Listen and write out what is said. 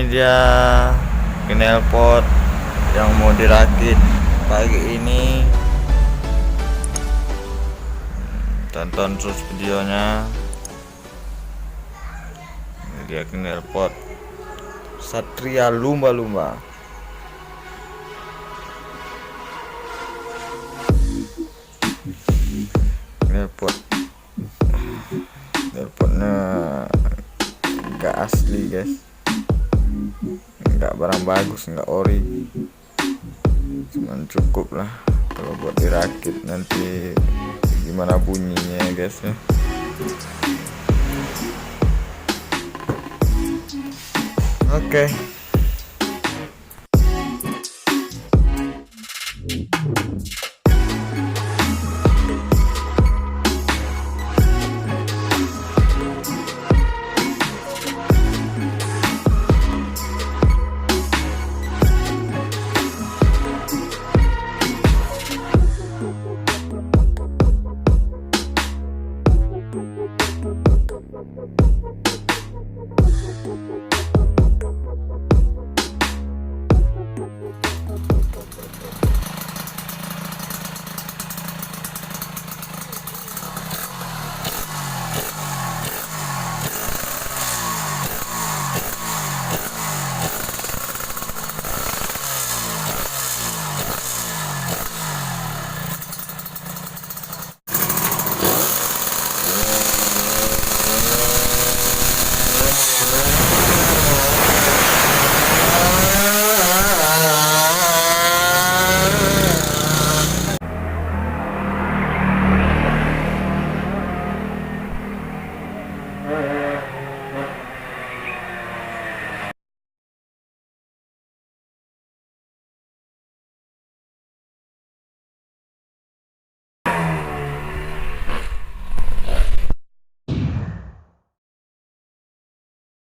Ini dia knalpot yang mau dirakit pagi ini. Tonton terus videonya. Ini dia knalpot satria lumba-lumba. Knalpotnya enggak asli guys, enggak barang bagus, enggak ori, cuman cukup lah kalau buat dirakit. Nanti gimana bunyinya ya guys ya. Oke.